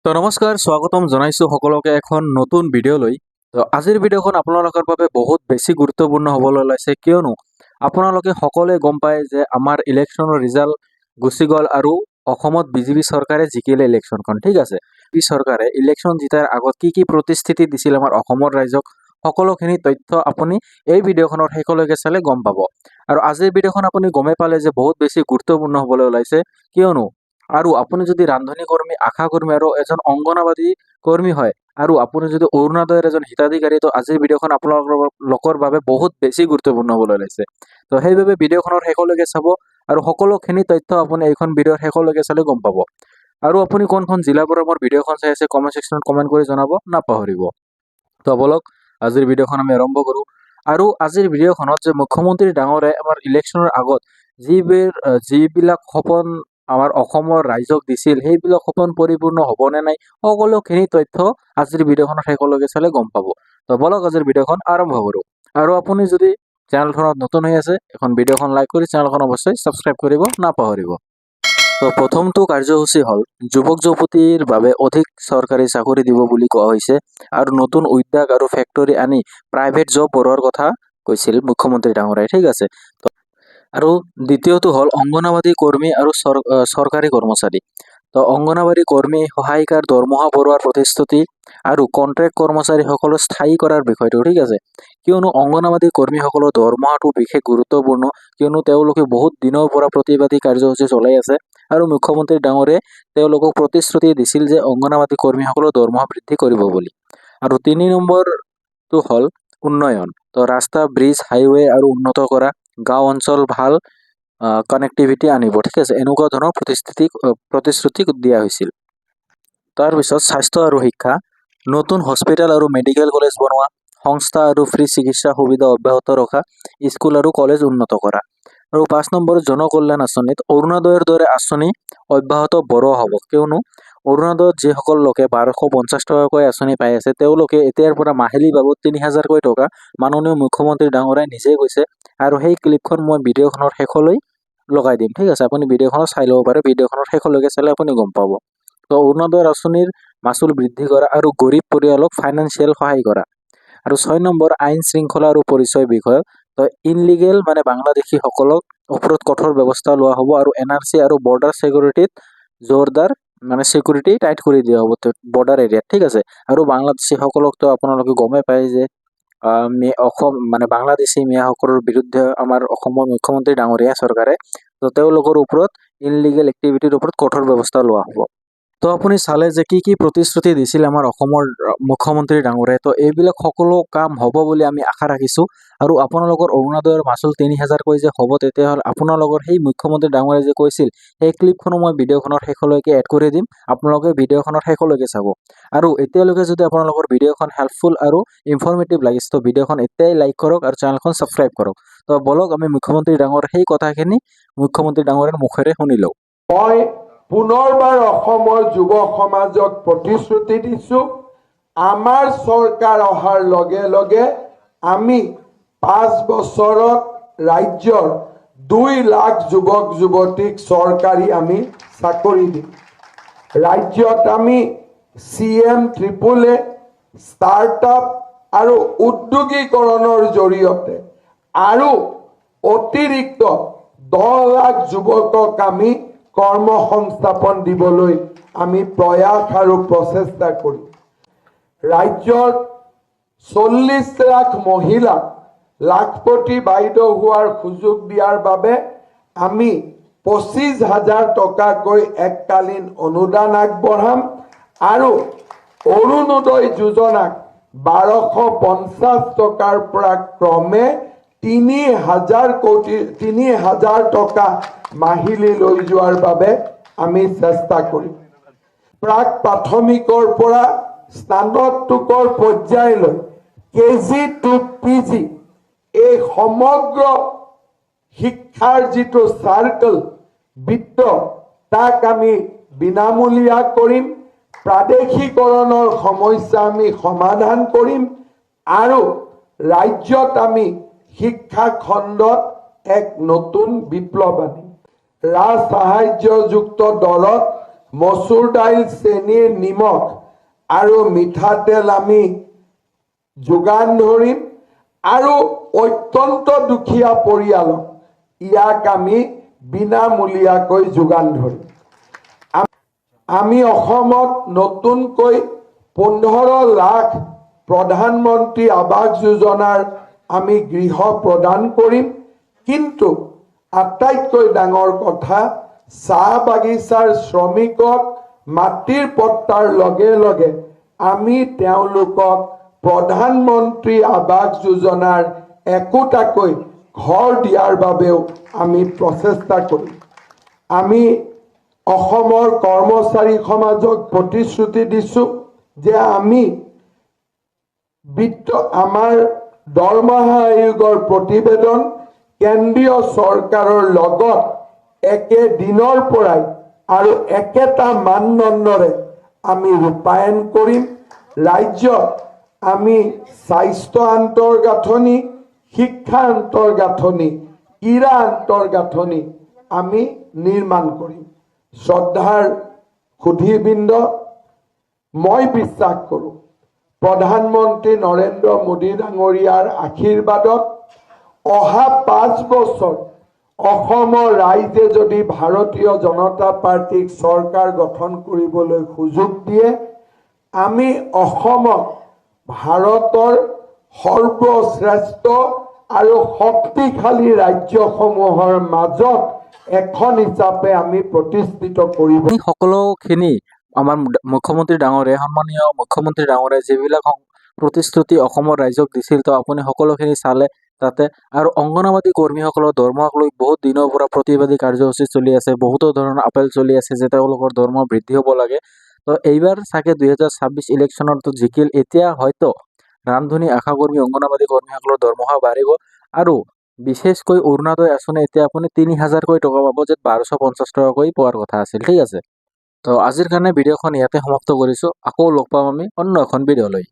তো নমস্কাৰ স্বাগতম জনাইছো সকলোকে এখন নতুন ভিডিঅ'লৈ। তো আজিৰ ভিডিঅ'খন আপোনালোকৰ বাবে বহুত বেছি গুৰুত্বপূৰ্ণ হ'বলৈ ওলাইছে, কিয়নো আপোনালোকে সকলোৱে গম পায় যে আমাৰ ইলেকশ্যনৰ ৰিজাল্ট গুচি গ'ল আৰু অসমত বিজেপি চৰকাৰে জিকিলে ইলেকশ্যনখন। ঠিক আছে, বিজেপি চৰকাৰে ইলেকশ্যন জিকাৰ আগত কি কি প্ৰতিশ্ৰুতি দিছিল আমাৰ অসমৰ ৰাইজক, সকলোখিনি তথ্য আপুনি এই ভিডিঅ'খনৰ শেষলৈকে চালে গম পাব। আৰু আজিৰ ভিডিঅ'খন আপুনি গমেই পালে যে বহুত বেছি গুৰুত্বপূৰ্ণ হ'বলৈ ওলাইছে, কিয়নো আৰু আপুনি যদি ৰান্ধনী কৰ্মী, আশা কৰ্মী আৰু এজন অংগনবাদী কৰ্মী হয় আৰু আপুনি যদি অৰুণোদয়ৰ এজন হিতাধিকাৰী, তো আজিৰ ভিডিঅ'খন আপোনালোকৰ বাবে বহুত বেছি গুৰুত্বপূৰ্ণ হ'বলৈ ওলাইছে। তো সেইবাবে ভিডিঅ'খনৰ শেষলৈকে চাব আৰু সকলোখিনি তথ্য আপুনি এইখন ভিডিঅ'ৰ শেষলৈকে চালে গম পাব। আৰু আপুনি কোনখন জিলাৰ পৰা মোৰ ভিডিঅ'খন চাই আছে কমেণ্ট ছেকশ্যনত কমেণ্ট কৰি জনাব নাপাহৰিব। তো বলক আজিৰ ভিডিঅ'খন আমি আৰম্ভ কৰোঁ। আৰু আজিৰ ভিডিঅ'খনত যে মুখ্যমন্ত্ৰী ডাঙৰে আমাৰ ইলেকশ্যনৰ আগত যিবিলাক সপোন আমাৰ অসমৰ ৰাইজক দিছিল, সেইবিলাক সপোন পৰিপূৰ্ণ হ'বনে নাই, সকলোখিনি তথ্য আজিৰ ভিডিঅ'খনৰ শেষলৈকে চালে গম পাব। তো বলক আজিৰ ভিডিঅ'খন আৰম্ভ কৰোঁ। আৰু আপুনি যদি চেনেলখনত নতুন হৈ আছে, এখন ভিডিঅ'খন লাইক কৰি চেনেলখন অৱশ্যই ছাবস্ক্ৰাইব কৰিব নাপাহৰিব। তো প্ৰথমটো কাৰ্যসূচী হ'ল যুৱক যুৱতীৰ বাবে অধিক চৰকাৰী চাকৰি দিব বুলি কোৱা হৈছে আৰু নতুন উদ্যোগ আৰু ফেক্টৰী আনি প্ৰাইভেট জব বঢ়োৱাৰ কথা কৈছিল মুখ্যমন্ত্ৰী ডাঙৰীয়াই। ঠিক আছে, আৰু দ্বিতীয়টো হ'ল অংগনবাদী কৰ্মী আৰু চৰকাৰী কৰ্মচাৰী। তো অংগনবাদী কৰ্মী সহায়িকাৰ দৰমহা বঢ়োৱাৰ প্ৰতিশ্ৰুতি আৰু কন্ট্ৰেক্ট কৰ্মচাৰীসকলক স্থায়ী কৰাৰ বিষয়টো। ঠিক আছে, কিয়নো অংগনবাদী কৰ্মীসকলৰ দৰমহাটো বিশেষ গুৰুত্বপূৰ্ণ, কিয়নো তেওঁলোকে বহুত দিনৰ পৰা প্ৰতিবাদী কাৰ্যসূচী চলাই আছে আৰু মুখ্যমন্ত্ৰী ডাঙৰে তেওঁলোকক প্ৰতিশ্ৰুতি দিছিল যে অংগনবাদী কৰ্মীসকলৰ দৰমহা বৃদ্ধি কৰিব বুলি। আৰু 3 নম্বৰটো হ'ল উন্নয়ন। তো ৰাস্তা, ব্ৰিজ, হাইৱে আৰু উন্নত কৰা, গাঁও অঞ্চল ভাল কানেক্টিভিটি আনিব। ঠিক আছে, এনেকুৱা ধৰণৰ প্ৰতিশ্ৰুতি দিয়া হৈছিল। তাৰপিছত স্বাস্থ্য আৰু শিক্ষা, নতুন হস্পিটেল আৰু মেডিকেল কলেজ বনোৱা, সংস্থা আৰু ফ্ৰী চিকিৎসা সুবিধা অব্যাহত ৰখা, স্কুল আৰু কলেজ উন্নত কৰা। আৰু 5 নম্বৰ জনকল্যাণ আঁচনিত অৰুণোদয়ৰ দৰে আঁচনি অব্যাহত বঢ়োৱা হ'ব, কিয়নো অৰুণোদয়ত যিসকল লোকে 1250 টকাকৈ আঁচনি পাই আছে, তেওঁলোকে এতিয়াৰ পৰা মাহিলী বাবদ 3000কৈ টকা মাননীয় মুখ্যমন্ত্ৰী ডাঙৰীয়াই নিজেই কৈছে। আৰু সেই ক্লিপখন মই ভিডিঅ'খনৰ শেষলৈ লগাই দিম। ঠিক আছে, আপুনি ভিডিঅ'খনত চাই ল'ব পাৰে, ভিডিঅ'খনৰ শেষলৈকে চালে আপুনি গম পাব। তো অৰুণোদয় আঁচনিৰ মাচুল বৃদ্ধি কৰা আৰু গৰীব পৰিয়ালক ফাইনেন্সিয়েল সহায় কৰা। আৰু 6 নম্বৰ আইন শৃংখলা আৰু পৰিচয় বিষয়ক। তো ইনলিগেল মানে বাংলাদেশীসকলক ওপৰত কঠোৰ ব্যৱস্থা লোৱা হ'ব আৰু NRC আৰু বৰ্ডাৰ ছিকিউৰিটিত জোৰদাৰ মানে ছিকিউৰিটি টাইট কৰি দিয়া হ'ব বৰ্ডাৰ এৰিয়াত। ঠিক আছে, আৰু বাংলাদেশীসকলকতো আপোনালোকে গমেই পায় যে অসম মানে বাংলাদেশী মিয়াসকলৰ বিৰুদ্ধে আমাৰ অসমৰ মুখ্যমন্ত্ৰী ডাঙৰীয়া চৰকাৰে, তো তেওঁলোকৰ ওপৰত ইনলিগেল এক্টিভিটিৰ ওপৰত কঠোৰ ব্যৱস্থা লোৱা হ'ব। তো আপুনি চালে যে কি কি প্ৰতিশ্ৰুতি দিছিল আমাৰ অসমৰ মুখ্যমন্ত্ৰী ডাঙৰীয়াই। তো এইবিলাক সকলো কাম হ'ব বুলি আমি আশা ৰাখিছোঁ। আৰু আপোনালোকৰ অৰুণোদয়ৰ মাচুল 3000কৈ যে হ'ব, তেতিয়াহ'লে আপোনালোকৰ সেই মুখ্যমন্ত্ৰী ডাঙৰীয়াই যে কৈছিল, সেই ক্লিপখনো মই ভিডিঅ'খনৰ শেষলৈকে এড কৰি দিম, আপোনালোকে ভিডিঅ'খনৰ শেষলৈকে চাব। আৰু এতিয়ালৈকে যদি আপোনালোকৰ ভিডিঅ'খন হেল্পফুল আৰু ইনফৰ্মেটিভ লাগিছে, তো ভিডিঅ'খন এতিয়াই লাইক কৰক আৰু চেনেলখন ছাবস্ক্ৰাইব কৰক। তো বলক আমি মুখ্যমন্ত্ৰী ডাঙৰ সেই কথাখিনি মুখ্যমন্ত্ৰী ডাঙৰীয়াৰ মুখেৰে শুনি লওঁ। মই পুনৰবাৰ অসমৰ যুৱ সমাজক প্ৰতিশ্ৰুতি দিছোঁ, আমাৰ চৰকাৰ অহাৰ লগে লগে আমি 5 বছৰত ৰাজ্যৰ 2 লাখ যুৱক যুৱতীক চৰকাৰী আমি চাকৰি দিম। ৰাজ্যত আমি CM-AAA ষ্টাৰ্টআপ আৰু উদ্যোগীকৰণৰ জৰিয়তে আৰু অতিৰিক্ত 10 লাখ যুৱকক আমি কৰ্মসংস্থাপন দিবলৈ আমি প্ৰয়াস আৰু প্ৰচেষ্টা কৰিম। ৰাজ্যৰ 40 লাখ মহিলাক লাখপতি বাইদেউ হোৱাৰ সুযোগ দিয়াৰ বাবে আমি 25,000 টকাকৈ এককালীন অনুদান আগবঢ়াম আৰু অৰুণোদয় যোজনাক 1250 টকাৰ পৰা ক্ৰমে 3,000 টকা মাহিলী লৈ যোৱাৰ বাবে আমি চেষ্টা কৰিম। প্ৰাক প্ৰাথমিকৰ পৰা স্নাতকোত্তৰ পৰ্যায়লৈ KG to PG এই সমগ্ৰ শিক্ষাৰ যিটো চাৰ্কেল বৃত্ত, তাক আমি বিনামূলীয়া কৰিম। প্ৰাদেশিকৰণৰ সমস্যা আমি সমাধান কৰিম আৰু ৰাজ্যত আমি শিক্ষা খণ্ডত এক নতুন বিপ্লৱ আনিম। ৰাজ সাহায্যযুক্ত দলত মচুৰ দাইল, চেনি, নিমখ আৰু মিঠাতেল আমি যোগান ধৰিম আৰু অত্যন্ত দুখীয়া পৰিয়ালক ইয়াক আমি বিনামূলীয়াকৈ যোগান ধৰিম। আমি অসমত নতুনকৈ 15 লাখ প্ৰধানমন্ত্ৰী আৱাস যোজনাৰ আমি গৃহ প্ৰদান কৰিম। কিন্তু আটাইতকৈ ডাঙৰ কথা, চাহ বাগিচাৰ শ্ৰমিকক মাটিৰ পট্টাৰ লগে লগে আমি তেওঁলোকক প্ৰধানমন্ত্ৰী আৱাস যোজনাৰ একোটাকৈ ঘৰ দিয়াৰ বাবেও আমি প্ৰচেষ্টা কৰিম। আমি অসমৰ কৰ্মচাৰী সমাজক প্ৰতিশ্ৰুতি দিছোঁ যে আমি আমাৰ দৰমহা আয়োগৰ প্ৰতিবেদন কেন্দ্ৰীয় চৰকাৰৰ লগত একে দিনৰ পৰাই আৰু একেটা মানদণ্ডৰে আমি ৰূপায়ণ কৰিম। ৰাজ্যত আমি স্বাস্থ্য আন্তঃগাঁথনি, শিক্ষা আন্তঃগাঁথনি, ক্ৰীড়া আন্তঃগাঁথনি আমি নিৰ্মাণ কৰিম। শ্ৰদ্ধাৰ সুধীবৃন্দ, মই বিশ্বাস কৰোঁ প্ৰধানমন্ত্ৰী নৰেন্দ্ৰ মোদী ডাঙৰীয়াৰ আশীৰ্বাদত অহা 5 বছৰ অসমৰ ৰাইজে যদি ভাৰতীয় জনতা পাৰ্টীক চৰকাৰ গঠন কৰিবলৈ সুযোগ দিয়ে, আমি অসমক ভাৰতৰ সৰ্বশ্ৰেষ্ঠ আৰু শক্তিশালী ৰাজ্যসমূহৰ মাজত এখন হিচাপে আমি প্ৰতিষ্ঠিত কৰিব। এই সকলোখিনি আমাৰ মুখ্যমন্ত্ৰী ডাঙৰীয়া, সন্মানীয় মুখ্যমন্ত্ৰী ডাঙৰীয়া যিবিলাক প্ৰতিশ্ৰুতি অসমৰ ৰাইজক দিছিল, তো আপুনি সকলোখিনি চালে তাতে। আৰু অংগনবাদী কৰ্মীসকলৰ দৰমহাক লৈ বহুত দিনৰ পৰা প্ৰতিবাদী কাৰ্যসূচী চলি আছে, বহুতো ধৰণৰ আপেল চলি আছে যে তেওঁলোকৰ দৰমহা বৃদ্ধি হ'ব লাগে। তো এইবাৰ চাগে 2026 ইলেকশ্যনতো জিকিল, এতিয়া হয়তো ৰামধনী আশাকৰ্মী, অংগনবাদী কৰ্মীসকলৰ দৰমহা বাঢ়িব। আৰু বিশেষকৈ অৰুণোদয় আঁচনি এতিয়া আপুনি 3000কৈ টকা পাব, য'ত 1250 টকাকৈ পোৱাৰ কথা আছিল। ঠিক আছে, তো আজিৰ কাৰণে ভিডিঅ'খন ইয়াতে সমাপ্ত কৰিছোঁ। আকৌ লগ পাম আমি অন্য এখন ভিডিঅ' লৈ।